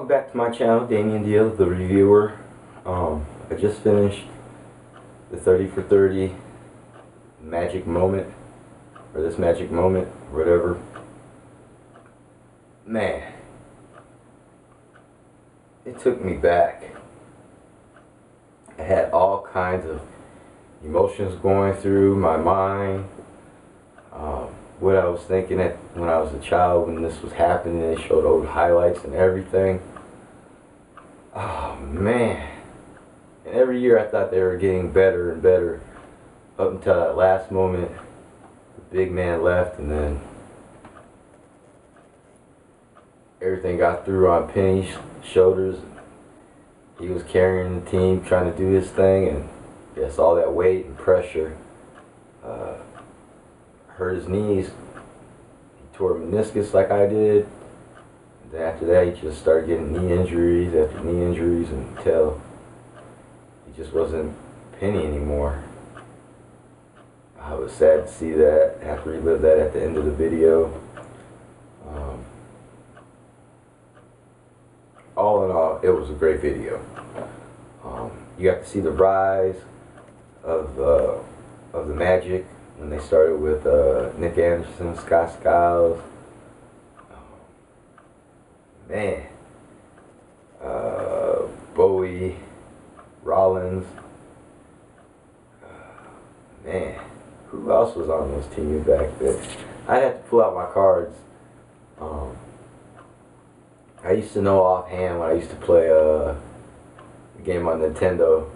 Welcome back to my channel, Damien Deal, the reviewer. I just finished the 30 for 30 magic moment, or this magic moment, whatever. Man, it took me back. I had all kinds of emotions going through my mind. What I was thinking when I was a child when this was happening. They showed old highlights and everything. Oh man. And every year I thought they were getting better and better up until that last moment. The big man left, and then everything got through on Penny's shoulders. He was carrying the team, trying to do his thing, and yes, all that weight and pressure hurt his knees. He tore a meniscus like I did. And then after that, he just started getting knee injuries after knee injuries until he just wasn't Penny anymore. I was sad to see that. I have to relive that at the end of the video. All in all, it was a great video. You got to see the rise of the Magic when they started with Nick Anderson, Scott Skiles, man, Bowie, Rollins, man, who else was on those teams back then? I had to pull out my cards. I used to know offhand when I used to play a game on Nintendo,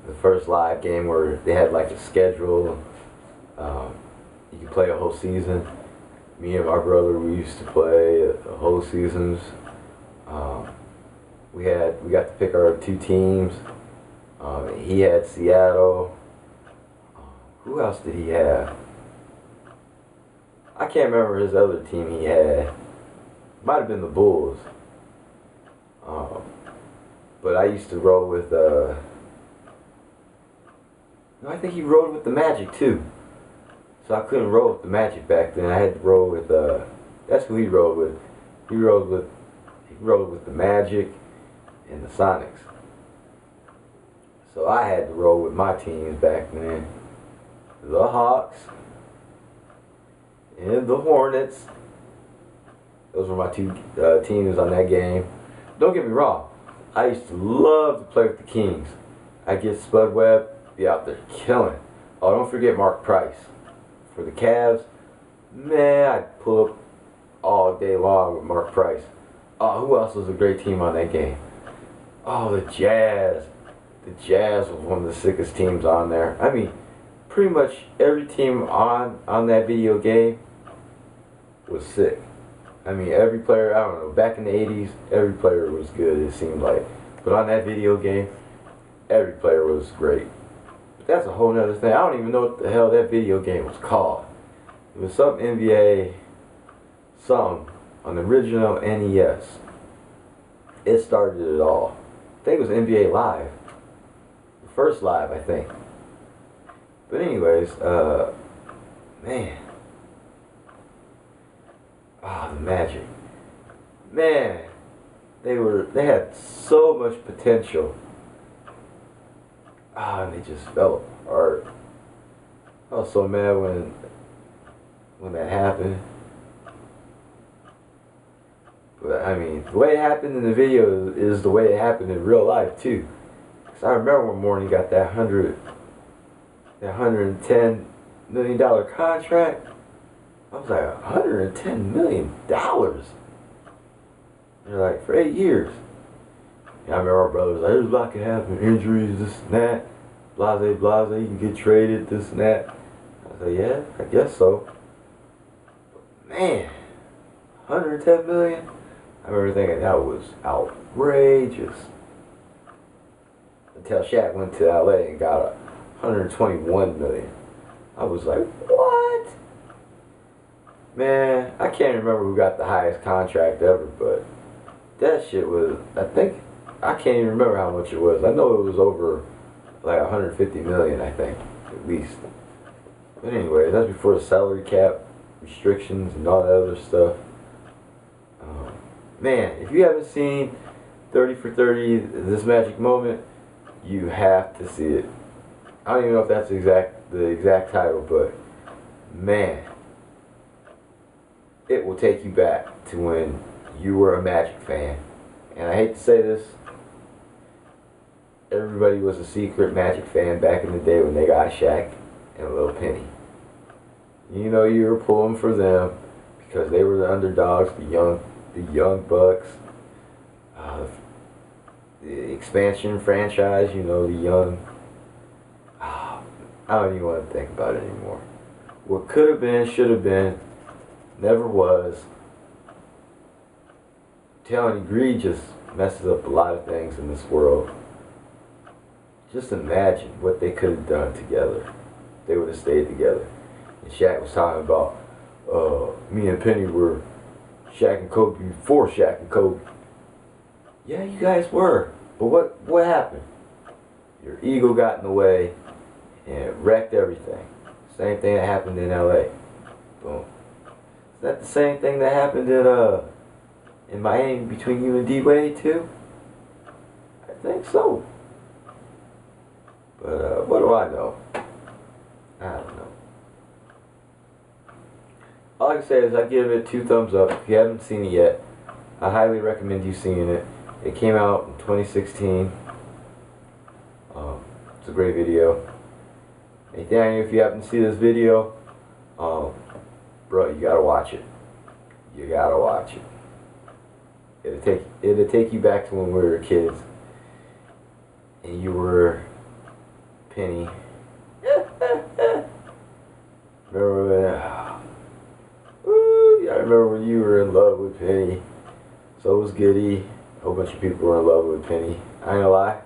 the first live game where they had like a schedule. You could play a whole season. Me and my brother, we used to play the whole seasons. We got to pick our two teams. He had Seattle. Who else did he have? I can't remember his other team he had. Might have been the Bulls. But I used to roll with no, I think he rode with the Magic too. So I couldn't roll with the Magic back then. I had to roll with that's who he rode with. He rode with the Magic and the Sonics. So I had to roll with my teams back then. The Hawks and the Hornets. Those were my two teams on that game. Don't get me wrong, I used to love to play with the Kings. I'd get Spud Webb, be out there killing. Oh, don't forget Mark Price. For the Cavs, man, I'd pull up all day long with Mark Price. Oh, who else was a great team on that game? Oh, the Jazz. The Jazz was one of the sickest teams on there. I mean, pretty much every team on that video game was sick. I mean, every player, I don't know, back in the 80s, every player was good, it seemed like. But on that video game, every player was great. But that's a whole nother thing. I don't even know what the hell that video game was called. It was some NBA song on the original NES. It started it all. I think it was NBA Live. The first Live, I think. But anyways, man. Ah, the Magic. Man, they had so much potential. Ah, and they just fell apart. I was so mad when that happened. But I mean, the way it happened in the video is the way it happened in real life too. Cause I remember one morning he got that $110 million contract. I was like, $110 million? They're like, for 8 years. And I remember our brother was like, there's a lot can happen, injuries, this and that, blase, blase, you can get traded, this and that. I was like, yeah, I guess so. But man, $110 million? I remember thinking that was outrageous. Until Shaq went to LA and got $121 million. I was like, what? Man, I can't remember who got the highest contract ever, but that shit was, I can't even remember how much it was. I know it was over like 150 million, I think, at least. But anyway, that's before the salary cap restrictions and all that other stuff. man, if you haven't seen 30 for 30, this Magic Moment, you have to see it. I don't even know if that's the exact title, but man, it will take you back to when you were a Magic fan. And I hate to say this, everybody was a secret Magic fan back in the day when they got Shaq and Lil Penny. You know, you were pulling for them because they were the underdogs, the young bucks, the expansion franchise. You know, the young. I don't even want to think about it anymore. What could have been, should have been, never was. I'm telling you, greed just messes up a lot of things in this world. Just imagine what they could have done together. They would have stayed together. And Shaq was talking about, me and Penny were Shaq and Kobe before Shaq and Kobe. Yeah, you guys were. But what happened? Your ego got in the way and it wrecked everything. Same thing that happened in LA. Boom. Is that the same thing that happened in Miami between you and D-Wade too? I think so. But what do I know? I don't know. All I can say is I give it 2 thumbs up. If you haven't seen it yet, I highly recommend you seeing it. It came out in 2016. It's a great video. Hey Daniel, if you happen to see this video, bro, you gotta watch it. You gotta watch it. It'll take you back to when we were kids and you were Penny. Remember when? I remember when you were in love with Penny. So was Goody. A whole bunch of people were in love with Penny. I ain't gonna lie.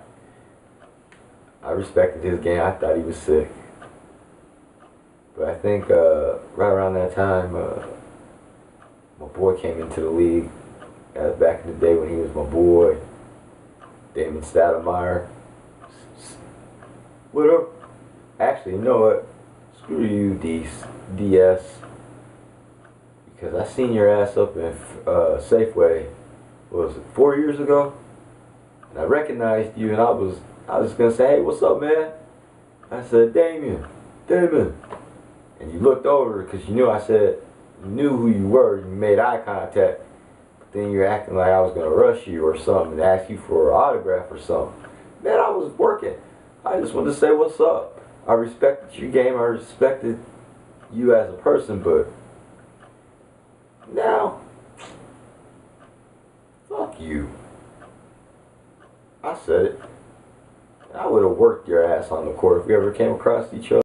I respected his game. I thought he was sick. But I think right around that time, my boy came into the league. That was back in the day when he was my boy, Damon Stoudemire. What up? Actually, you know what? Screw you, DS. Because I seen your ass up in Safeway, what was it, 4 years ago? And I recognized you, and I was just gonna say, hey, what's up, man? I said, Damon. And you looked over because you knew you knew who you were. You made eye contact. But then you're acting like I was gonna rush you or something and ask you for an autograph or something. Man, I was working. I just wanted to say what's up. I respected your game. I respected you as a person, but now, fuck you. I said it. I would have worked your ass on the court if we ever came across each other.